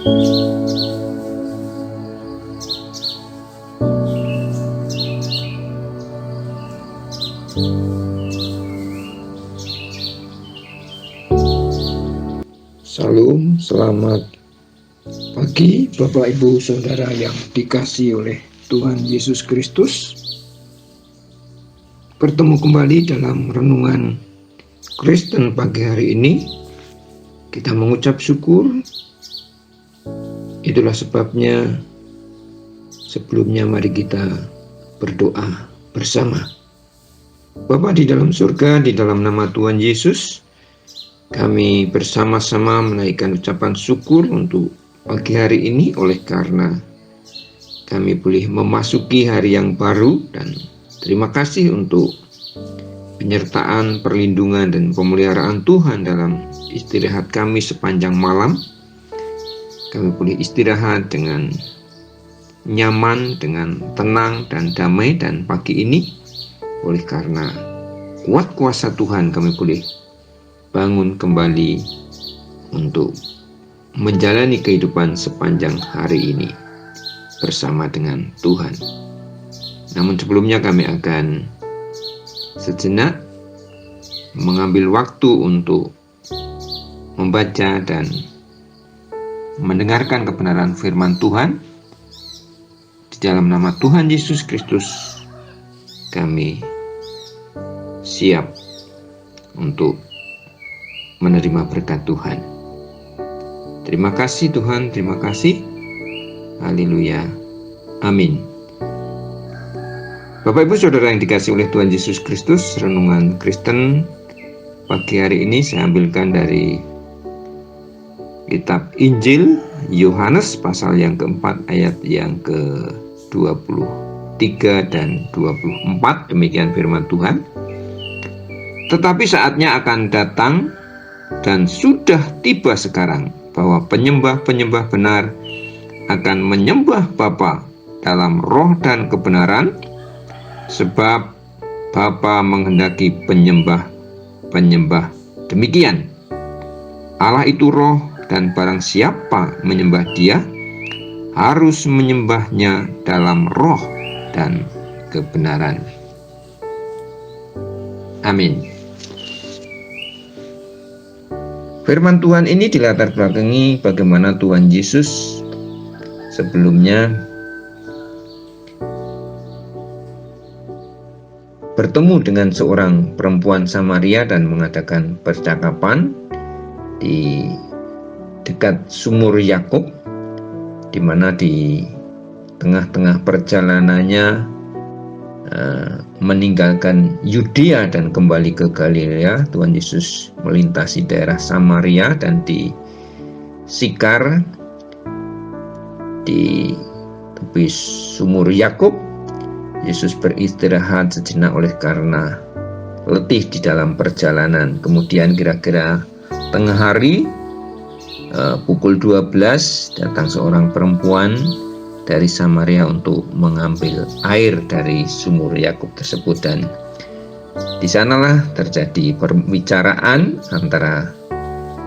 Salam, selamat pagi Bapak Ibu Saudara yang dikasihi oleh Tuhan Yesus Kristus. Bertemu kembali dalam renungan Kristen pagi hari ini. Kita mengucap syukur. Itulah sebabnya sebelumnya mari kita berdoa bersama. Bapa di dalam surga, di dalam nama Tuhan Yesus, kami bersama-sama menaikkan ucapan syukur untuk pagi hari ini oleh karena kami boleh memasuki hari yang baru, dan terima kasih untuk penyertaan, perlindungan, dan pemeliharaan Tuhan dalam istirahat kami sepanjang malam. Kami boleh istirahat dengan nyaman, dengan tenang dan damai, dan pagi ini oleh karena kuat kuasa Tuhan kami boleh bangun kembali untuk menjalani kehidupan sepanjang hari ini bersama dengan Tuhan. Namun sebelumnya kami akan sejenak mengambil waktu untuk membaca dan mendengarkan kebenaran firman Tuhan. Di dalam nama Tuhan Yesus Kristus kami siap untuk menerima berkat Tuhan. Terima kasih Tuhan, terima kasih. Haleluya. Amin. Bapak Ibu Saudara yang dikasihi oleh Tuhan Yesus Kristus, renungan Kristen pagi hari ini saya ambilkan dari kitab Injil Yohanes pasal yang keempat ayat yang ke-23 dan 24. Demikian firman Tuhan. Tetapi saatnya akan datang dan sudah tiba sekarang bahwa penyembah-penyembah benar akan menyembah Bapa dalam roh dan kebenaran, sebab Bapa menghendaki penyembah-penyembah demikian. Allah itu roh, dan barang siapa menyembah Dia harus menyembahnya dalam roh dan kebenaran. Amin. Firman Tuhan ini dilatar belakangi bagaimana Tuhan Yesus sebelumnya bertemu dengan seorang perempuan Samaria dan mengadakan percakapan di dekat sumur Yakub, di mana di tengah-tengah perjalanannya meninggalkan Yudea dan kembali ke Galilea. Tuhan Yesus melintasi daerah Samaria dan di Sikar, di tepi sumur Yakub, Yesus beristirahat sejenak oleh karena letih di dalam perjalanan. Kemudian kira-kira tengah hari, pukul 12, datang seorang perempuan dari Samaria untuk mengambil air dari sumur Yakub tersebut, dan di sanalah terjadi pembicaraan antara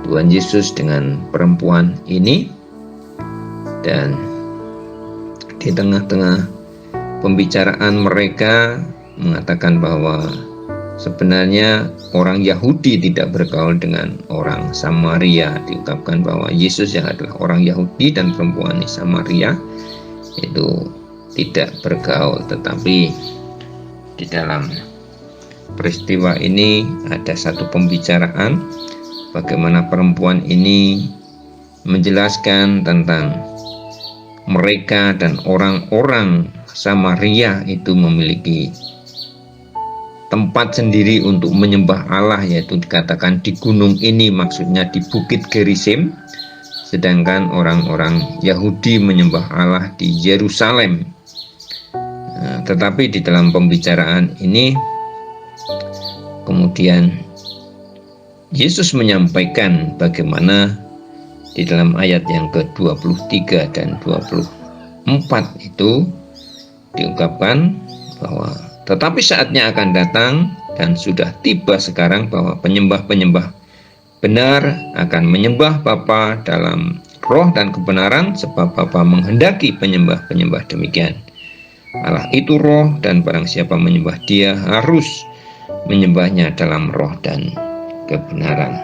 Tuhan Yesus dengan perempuan ini. Dan di tengah-tengah pembicaraan mereka mengatakan bahwa sebenarnya orang Yahudi tidak bergaul dengan orang Samaria. Diungkapkan bahwa Yesus yang adalah orang Yahudi dan perempuan di Samaria itu tidak bergaul. Tetapi di dalam peristiwa ini ada satu pembicaraan bagaimana perempuan ini menjelaskan tentang mereka dan orang-orang Samaria itu memiliki tempat sendiri untuk menyembah Allah, yaitu dikatakan di gunung ini, maksudnya di Bukit Gerizim, sedangkan orang-orang Yahudi menyembah Allah di Yerusalem. Tetapi di dalam pembicaraan ini kemudian Yesus menyampaikan bagaimana di dalam ayat yang ke-23 dan 24 itu diungkapkan bahwa tetapi saatnya akan datang dan sudah tiba sekarang bahwa penyembah-penyembah benar akan menyembah Bapa dalam roh dan kebenaran, sebab Bapa menghendaki penyembah-penyembah demikian. Allah itu roh, dan barang siapa menyembah Dia harus menyembahnya dalam roh dan kebenaran.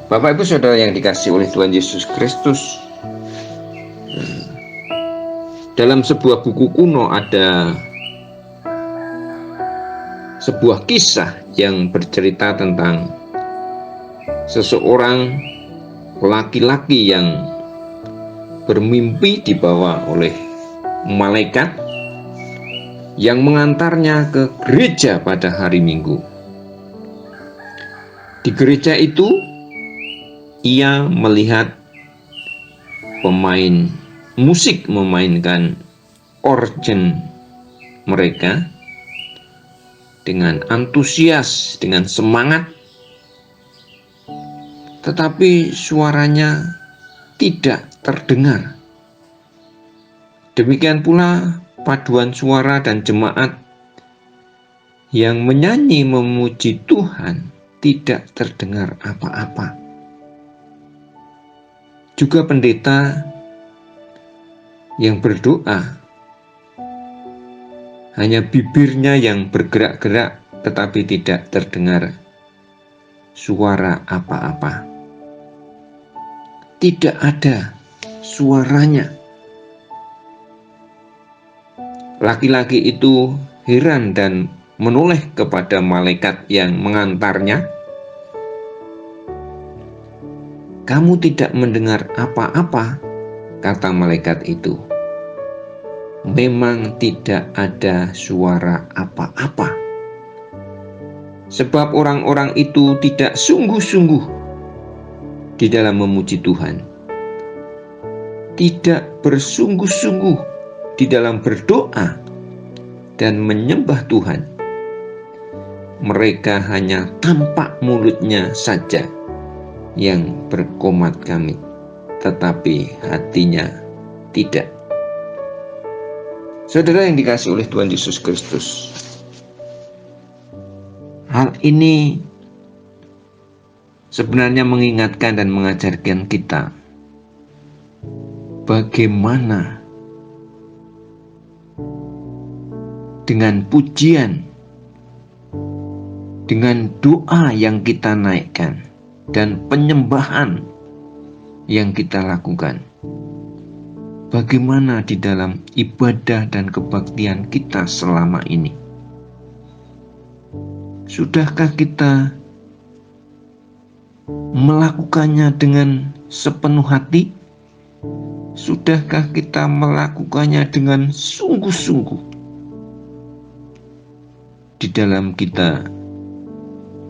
Bapak Ibu Saudara yang dikasihi oleh Tuhan Yesus Kristus, dalam sebuah buku kuno ada sebuah kisah yang bercerita tentang seseorang laki-laki yang bermimpi dibawa oleh malaikat yang mengantarnya ke gereja pada hari Minggu. Di gereja itu ia melihat pemain musik memainkan organ mereka dengan antusias, dengan semangat, tetapi suaranya tidak terdengar. Demikian pula paduan suara dan jemaat yang menyanyi memuji Tuhan tidak terdengar apa-apa. Juga pendeta yang berdoa, hanya bibirnya yang bergerak-gerak tetapi tidak terdengar suara apa-apa. Tidak ada suaranya. Laki-laki itu heran dan menoleh kepada malaikat yang mengantarnya. "Kamu tidak mendengar apa-apa," kata malaikat itu. "Memang tidak ada suara apa-apa. Sebab orang-orang itu tidak sungguh-sungguh di dalam memuji Tuhan. Tidak bersungguh-sungguh di dalam berdoa dan menyembah Tuhan. Mereka hanya tampak mulutnya saja yang berkomat kamit, tetapi hatinya tidak." Saudara yang dikasihi oleh Tuhan Yesus Kristus, hal ini sebenarnya mengingatkan dan mengajarkan kita bagaimana dengan pujian, dengan doa yang kita naikkan, dan penyembahan yang kita lakukan, bagaimana di dalam ibadah dan kebaktian kita selama ini. Sudahkah kita melakukannya dengan sepenuh hati? Sudahkah kita melakukannya dengan sungguh-sungguh? Di dalam kita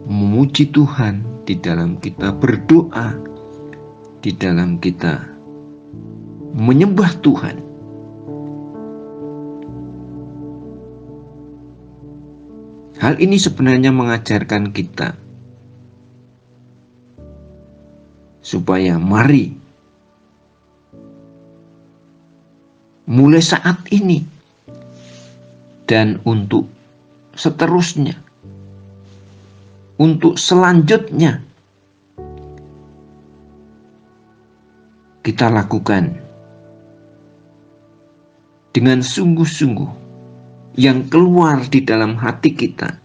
memuji Tuhan, di dalam kita berdoa, di dalam kita menyembah Tuhan. Hal ini sebenarnya mengajarkan kita supaya mari mulai saat ini dan untuk seterusnya, untuk selanjutnya, kita lakukan dengan sungguh-sungguh yang keluar di dalam hati kita,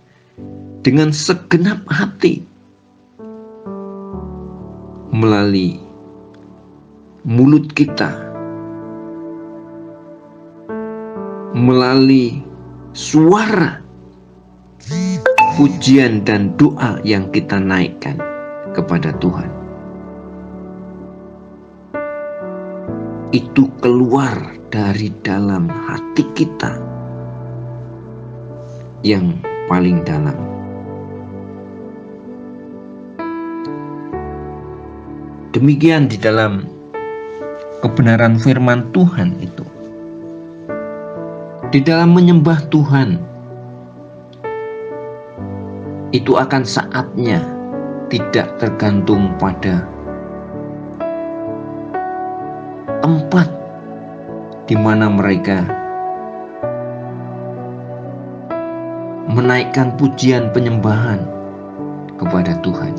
dengan segenap hati, melalui mulut kita, melalui suara pujian dan doa yang kita naikkan kepada Tuhan. Itu keluar dari dalam hati kita yang paling dalam. Demikian di dalam kebenaran firman Tuhan itu. Di dalam menyembah Tuhan, itu akan saatnya, tidak tergantung pada tempat di mana mereka menaikkan pujian penyembahan kepada Tuhan.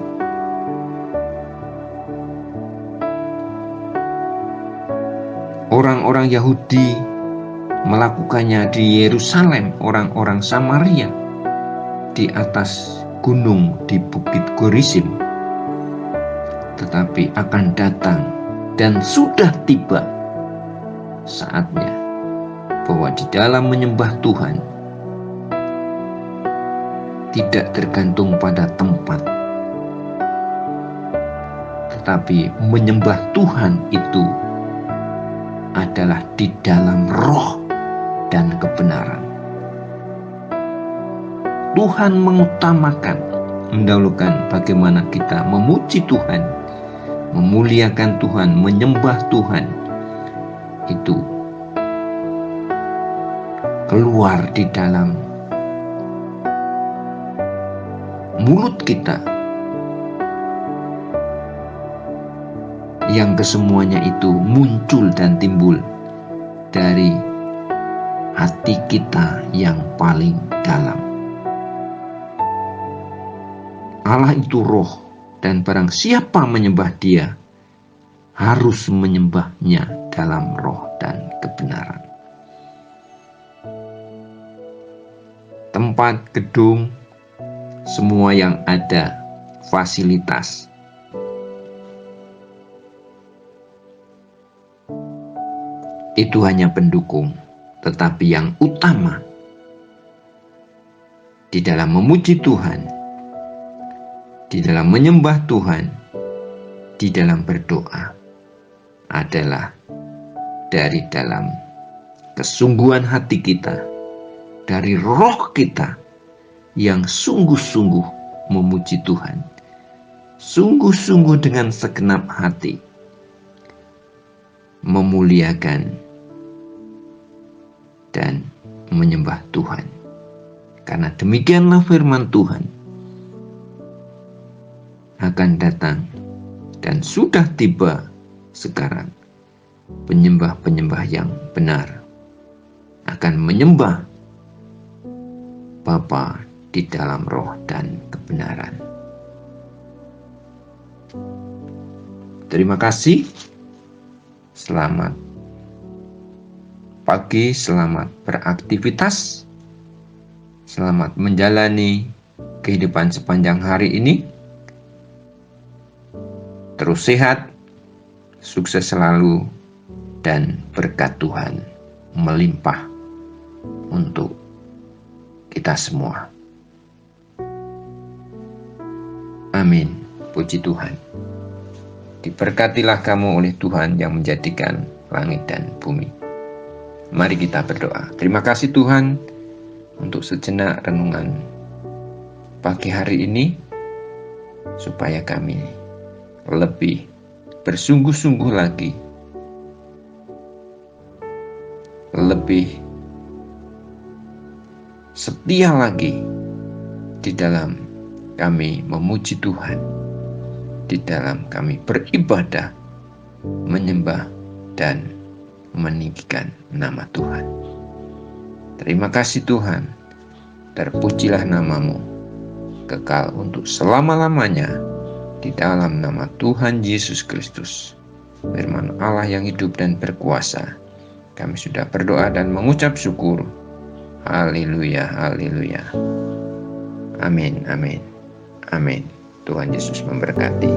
orang-orang Yahudi melakukannya di Yerusalem, orang-orang Samaria di atas gunung di Bukit Gorisim. Tetapi akan datang dan sudah tiba saatnya bahwa di dalam menyembah Tuhan tidak tergantung pada tempat, tetapi menyembah Tuhan itu adalah di dalam roh dan kebenaran. Tuhan mendahulukan bagaimana kita memuji Tuhan, memuliakan Tuhan, menyembah Tuhan. Itu keluar di dalam mulut kita, yang kesemuanya itu muncul dan timbul dari hati kita yang paling dalam. Allah itu roh, dan barang siapa menyembah Dia harus menyembahnya dalam roh dan kebenaran. Tempat, gedung, semua yang ada, fasilitas, itu hanya pendukung, tetapi yang utama di dalam memuji Tuhan, di dalam menyembah Tuhan, di dalam berdoa adalah dari dalam kesungguhan hati kita, dari roh kita yang sungguh-sungguh memuji Tuhan, sungguh-sungguh dengan segenap hati memuliakan dan menyembah Tuhan. Karena demikianlah firman Tuhan, akan datang dan sudah tiba sekarang penyembah-penyembah yang benar akan menyembah Bapa di dalam roh dan kebenaran. Terima kasih. Selamat pagi, selamat beraktivitas, selamat menjalani kehidupan sepanjang hari ini. Terus sehat, sukses selalu, dan berkat Tuhan melimpah untuk kita semua. Amin. Puji Tuhan. Diberkatilah kamu oleh Tuhan yang menjadikan langit dan bumi. Mari kita berdoa. Terima kasih Tuhan untuk sejenak renungan pagi hari ini, supaya kami lebih bersungguh-sungguh lagi, lebih setia lagi di dalam kami memuji Tuhan, di dalam kami beribadah, menyembah dan meninggikan nama Tuhan. Terima kasih Tuhan, terpujilah namamu, kekal untuk selama-lamanya. Di dalam nama Tuhan Yesus Kristus, firman Allah yang hidup dan berkuasa, kami sudah berdoa dan mengucap syukur. Haleluya, haleluya. Amin, amin, amin. Tuhan Yesus memberkati.